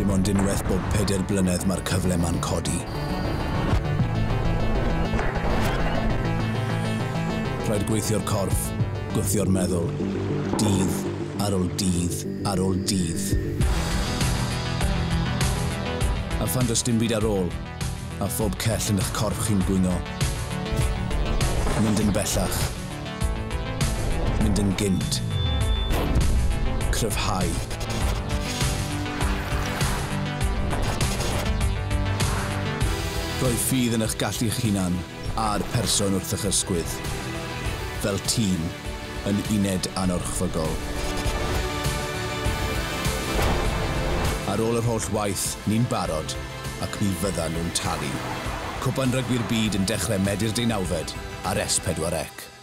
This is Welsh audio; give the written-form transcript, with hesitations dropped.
dim ond unwaith bob 4 blynedd mae'r cyfle ma'n codi. Rhaid gweithio'r corff, gwthio'r meddwl, dydd ar ôl dydd ar ôl dydd. A phan does dim byd ar ôl, a phob cell yn eich corff chi'n gwyno. Mynd yn bellach. Mynd yn gynt. Cryfhau. Rhoi ffydd yn eich gallu'ch hunan a'r person wrth eich ysgwydd. Fel tîm yn uned anorchfygol. Ar ôl yr holl waith, ni'n barod ac mi fyddan nhw'n talu. Gwpan Rygbi'r Byd yn dechrau Medi'r 19 ar S4C.